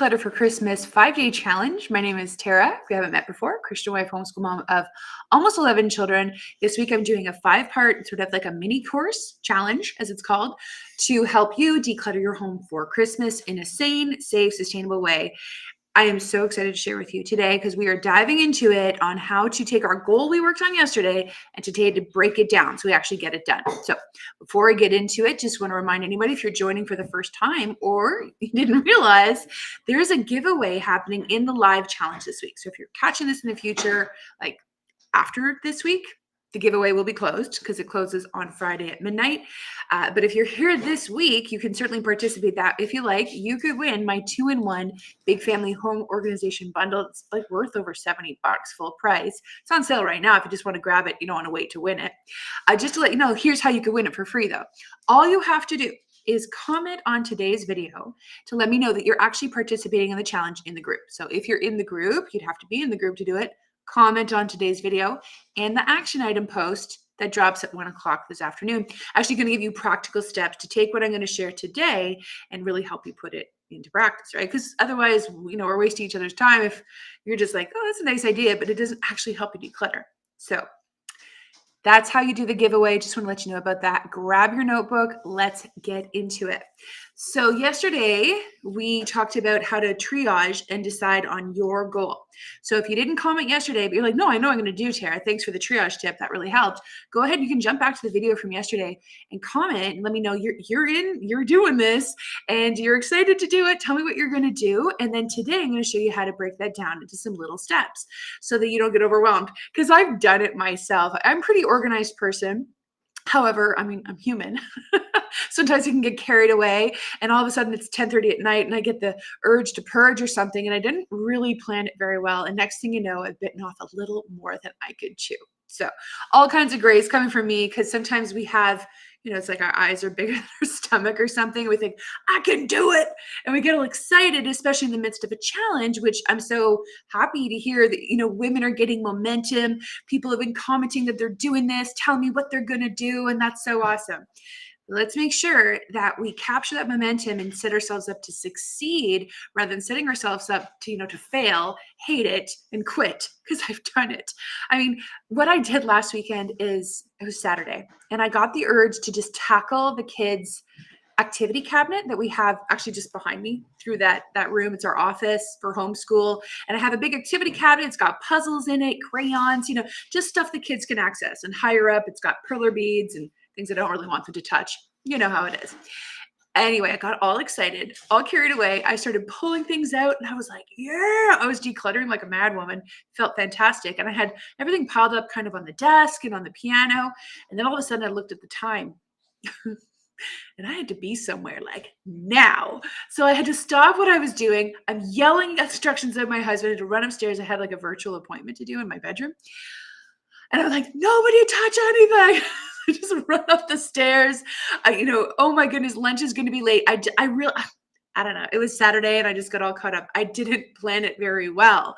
Declutter for Christmas 5-day challenge. My name is Tara. If we haven't met before, Christian wife, homeschool mom of almost 11 children. This week I'm doing a 5-part sort of like a mini course challenge, as it's called, to help you declutter your home for Christmas in a sane, safe, sustainable way. I am so excited to share with you today because we are diving into it on how to take our goal we worked on yesterday and today to break it down so we actually get it done. So before I get into it, just want to remind anybody, if you're joining for the first time or you didn't realize, there's a giveaway happening in the live challenge this week. So if you're catching this in the future, like after this week, the giveaway will be closed because it closes on Friday at midnight. But if you're here this week, you can certainly participate that. If you like, you could win my 2-in-1 big family home organization bundle. It's like worth over $70 full price. It's on sale right now. If you just want to grab it, you don't want to wait to win it. Just to let you know, here's how you can win it for free though. All you have to do is comment on today's video to let me know that you're actually participating in the challenge in the group. So if you're in the group, you'd have to be in the group to do it. Comment on today's video and the action item post that drops at 1 o'clock this afternoon. Actually going to give you practical steps to take what I'm going to share today and really help you put it into practice, right? Because otherwise, we're wasting each other's time if you're just like, oh, that's a nice idea, but it doesn't actually help you declutter. So that's how you do the giveaway. Just want to let you know about that. Grab your notebook. Let's get into it. So yesterday we talked about how to triage and decide on your goal. So if you didn't comment yesterday, but you're like, no, I know I'm going to do, Tara. Thanks for the triage tip. That really helped. Go ahead. You can jump back to the video from yesterday and comment and let me know you're doing this and you're excited to do it. Tell me what you're going to do. And then today I'm going to show you how to break that down into some little steps so that you don't get overwhelmed, because I've done it myself. I'm a pretty organized person. However, I'm human. Sometimes you can get carried away and all of a sudden it's 10:30 at night and I get the urge to purge or something and I didn't really plan it very well. And next thing you know, I've bitten off a little more than I could chew. So all kinds of grace coming from me, because sometimes we have, it's like our eyes are bigger than our stomach or something. We think, I can do it. And we get all excited, especially in the midst of a challenge, which I'm so happy to hear that, women are getting momentum. People have been commenting that they're doing this, telling me what they're going to do. And that's so awesome. Let's make sure that we capture that momentum and set ourselves up to succeed rather than setting ourselves up to fail, hate it, and quit, because I've done it. What I did last weekend is, it was Saturday, and I got the urge to just tackle the kids' activity cabinet that we have actually just behind me through that room. It's our office for homeschool. And I have a big activity cabinet. It's got puzzles in it, crayons, just stuff the kids can access. And higher up, it's got perler beads and things I don't really want them to touch. You know how it is. Anyway, I got all excited, all carried away. I started pulling things out and I was like, yeah, I was decluttering like a mad woman. Felt fantastic. And I had everything piled up kind of on the desk and on the piano. And then all of a sudden I looked at the time and I had to be somewhere like now. So I had to stop what I was doing. I'm yelling instructions at my husband to run upstairs. I had like a virtual appointment to do in my bedroom. And I was like, nobody touch anything. I just run up the stairs. Oh my goodness, lunch is going to be late. I don't know. It was Saturday and I just got all caught up. I didn't plan it very well.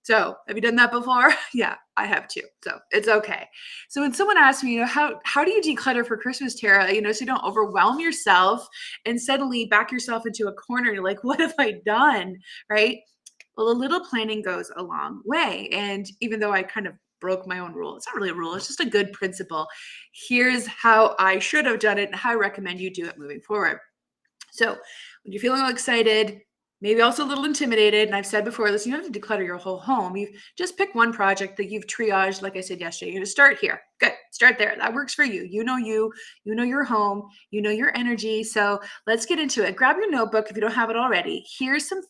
So have you done that before? Yeah, I have too. So it's okay. So when someone asks me, how do you declutter for Christmas, Tara? So you don't overwhelm yourself and suddenly back yourself into a corner. You're like, what have I done? Right? Well, a little planning goes a long way. And even though I kind of broke my own rule, it's not really a rule, it's just a good principle. Here's how I should have done it and how I recommend you do it moving forward. So when you're feeling all excited, maybe also a little intimidated, and I've said before, listen, you don't have to declutter your whole home. You just pick one project that you've triaged, like I said yesterday. You're going to start here. Good. Start there. That works for you. You know your home, you know your energy. So let's get into it. Grab your notebook if you don't have it already. Here's some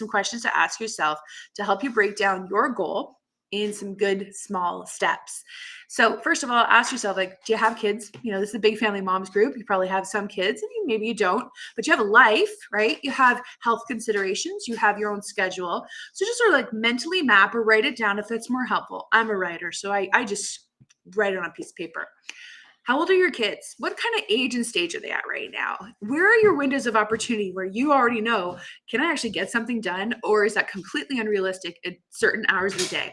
questions to ask yourself to help you break down your goal in some good small steps. So first of all, ask yourself, do you have kids? This is a big family moms group. You probably have some kids. Maybe you don't, but you have a life, right? You have health considerations. You have your own schedule. So just sort of mentally map or write it down if that's more helpful. I'm a writer, so I just write it on a piece of paper. How old are your kids? What kind of age and stage are they at right now? Where are your windows of opportunity where you already know, can I actually get something done? Or is that completely unrealistic at certain hours of the day?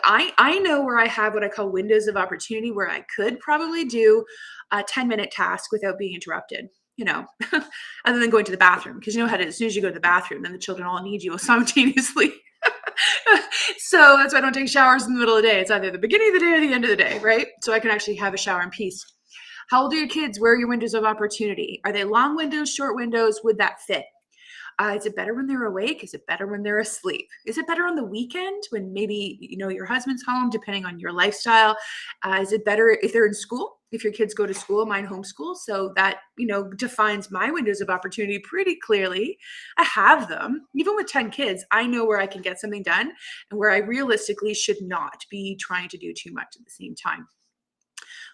I know where I have what I call windows of opportunity where I could probably do a 10-minute task without being interrupted. other than going to the bathroom, because you know how it is. As soon as you go to the bathroom, then the children all need you simultaneously. So that's why I don't take showers in the middle of the day. It's either the beginning of the day or the end of the day, right? So I can actually have a shower in peace. How old are your kids? Where are your windows of opportunity? Are they long windows, short windows? Would that fit? Is it better when they're awake? Is it better when they're asleep? Is it better on the weekend when maybe, your husband's home, depending on your lifestyle? Is it better if they're in school? If your kids go to school, mine homeschool. So that, defines my windows of opportunity pretty clearly. I have them. Even with 10 kids, I know where I can get something done and where I realistically should not be trying to do too much at the same time.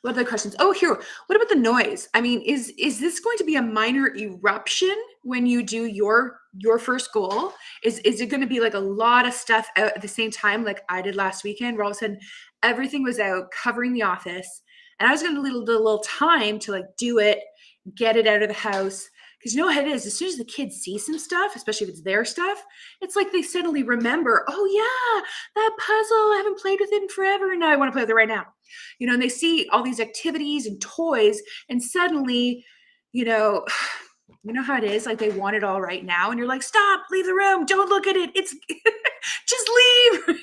What other questions? Oh, here. What about the noise? I mean, is this going to be a minor eruption when you do your first goal? Is it going to be like a lot of stuff out at the same time, like I did last weekend, where all of a sudden everything was out covering the office, and I was going to need a little time to like do it, get it out of the house. Because you know how it is, as soon as the kids see some stuff, especially if it's their stuff, it's like they suddenly remember, oh yeah, that puzzle, I haven't played with it in forever, and now I want to play with it right now. And they see all these activities and toys, and suddenly, you know, you know how it is, like they want it all right now, and you're like, stop, leave the room, don't look at it. It's just leave.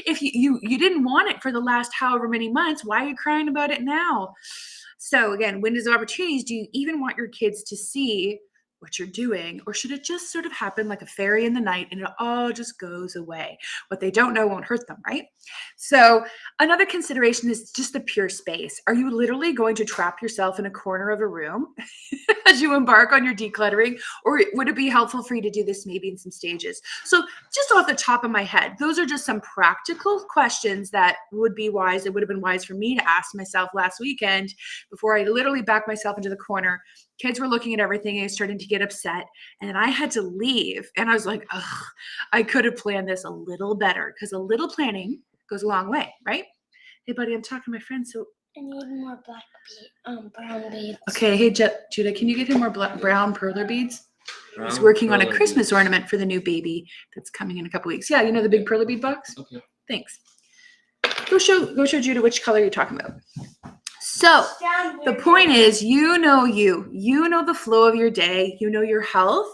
If you didn't want it for the last however many months, why are you crying about it now? So again, windows of opportunities, do you even want your kids to see what you're doing, or should it just sort of happen like a fairy in the night and it all just goes away? What they don't know won't hurt them, right? So another consideration is just the pure space. Are you literally going to trap yourself in a corner of a room as you embark on your decluttering, or would it be helpful for you to do this maybe in some stages? So just off the top of my head, those are just some practical questions that would be wise. It would have been wise for me to ask myself last weekend before I literally backed myself into the corner. Kids were looking at everything and starting to get upset, and I had to leave. And I was like, ugh, I could have planned this a little better, because a little planning goes a long way, right? Hey, buddy, I'm talking to my friend, so I need more brown beads. okay. Hey, Judah, can you get him more brown perler beads? He's working on a Christmas ornament for the new baby that's coming in a couple weeks. Yeah, the big perler bead box? Okay. Thanks. Go show Judah which color you're talking about. So the point is, you know the flow of your day, your health,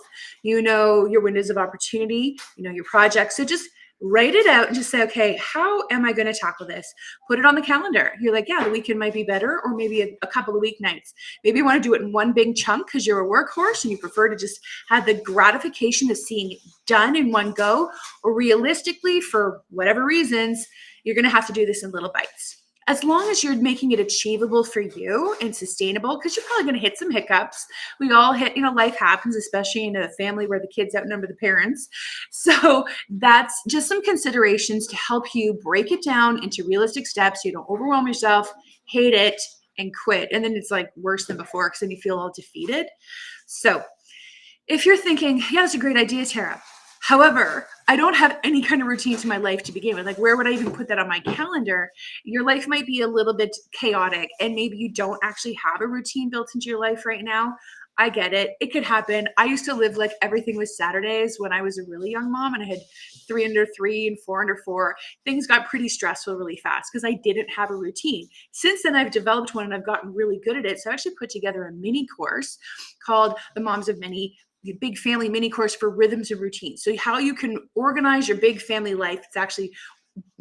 your windows of opportunity, your projects. So just write it out and just say, okay, how am I going to tackle this? Put it on the calendar. You're like, yeah, the weekend might be better, or maybe a couple of weeknights. Maybe you want to do it in one big chunk because you're a workhorse and you prefer to just have the gratification of seeing it done in one go, or realistically, for whatever reasons, you're going to have to do this in little bites. As long as you're making it achievable for you and sustainable, because you're probably going to hit some hiccups. We all hit, life happens, especially in a family where the kids outnumber the parents. So that's just some considerations to help you break it down into realistic steps so you don't overwhelm yourself, hate it, and quit. And then it's like worse than before, because then you feel all defeated. So if you're thinking, yeah, that's a great idea, Tara. However, I don't have any kind of routine to my life to begin with. Like, where would I even put that on my calendar? Your life might be a little bit chaotic, and maybe you don't actually have a routine built into your life right now. I get it. It could happen. I used to live like everything was Saturdays when I was a really young mom, and I had 3 under 3 and 4 under 4. Things got pretty stressful really fast because I didn't have a routine. Since then, I've developed one, and I've gotten really good at it. So I actually put together a mini course called The Moms of Many, the big family mini course for rhythms and routines. So how you can organize your big family life. It's actually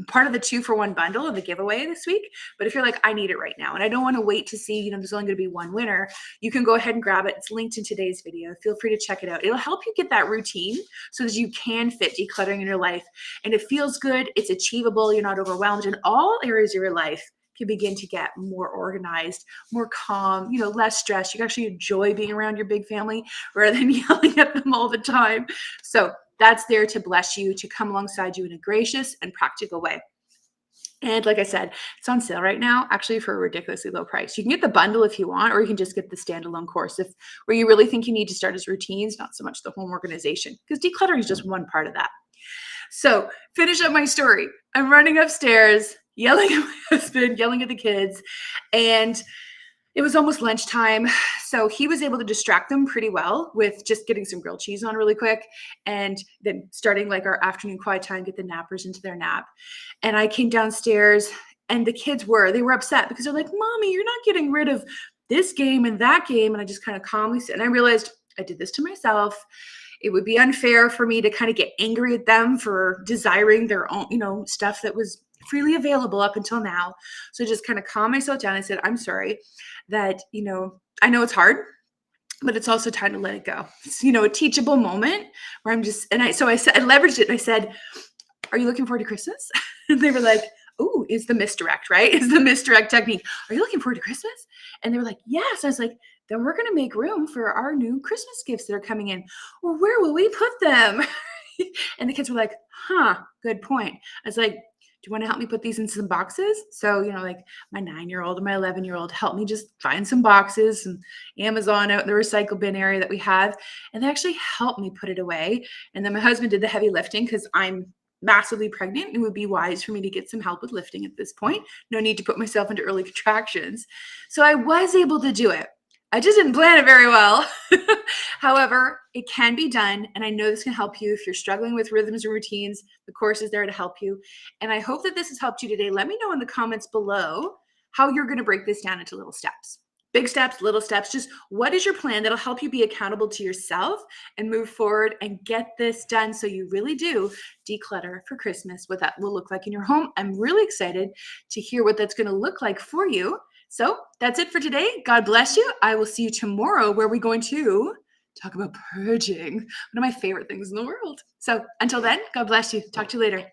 part of the 2-for-1 bundle of the giveaway this week. But if you're like, I need it right now, and I don't want to wait to see, there's only going to be one winner, you can go ahead and grab it. It's linked in today's video. Feel free to check it out. It'll help you get that routine so that you can fit decluttering in your life. And it feels good. It's achievable. You're not overwhelmed in all areas of your life. Can begin to get more organized, more calm, less stress. You can actually enjoy being around your big family rather than yelling at them all the time. So that's there to bless you, to come alongside you in a gracious and practical way. And like I said, it's on sale right now, actually for a ridiculously low price. You can get the bundle if you want, or you can just get the standalone course where you really think you need to start as routines, not so much the home organization, because decluttering is just one part of that. So finish up my story. I'm running upstairs, yelling at my husband, yelling at the kids, and it was almost lunchtime. So he was able to distract them pretty well with just getting some grilled cheese on really quick, and then starting like our afternoon quiet time, get the nappers into their nap. And I came downstairs, and the kids they were upset because they're like, Mommy, you're not getting rid of this game and that game. And I just kind of calmly sit, and I realized I did this to myself. It would be unfair for me to kind of get angry at them for desiring their own, stuff that was freely available up until now. So just kind of calm myself down. I said, I'm sorry that, I know it's hard, but it's also time to let it go. It's, a teachable moment where I'm just, so I said, I leveraged it and I said, are you looking forward to Christmas? And they were like, ooh, is the misdirect, right? Is the misdirect technique. Are you looking forward to Christmas? And they were like, yes. I was like, then we're going to make room for our new Christmas gifts that are coming in. Well, where will we put them? And the kids were like, huh, good point. I was like, do you want to help me put these in some boxes? So, like my 9-year-old and my 11-year-old helped me just find some boxes and Amazon out in the recycle bin area that we have. And they actually helped me put it away. And then my husband did the heavy lifting because I'm massively pregnant. It would be wise for me to get some help with lifting at this point. No need to put myself into early contractions. So I was able to do it. I just didn't plan it very well. However, it can be done. And I know this can help you if you're struggling with rhythms and routines. The course is there to help you. And I hope that this has helped you today. Let me know in the comments below how you're going to break this down into little steps. Big steps, little steps. Just what is your plan that'll help you be accountable to yourself and move forward and get this done so you really do declutter for Christmas, what that will look like in your home. I'm really excited to hear what that's going to look like for you. So that's it for today. God bless you. I will see you tomorrow where we're going to talk about purging, one of my favorite things in the world. So until then, God bless you. Talk to you later.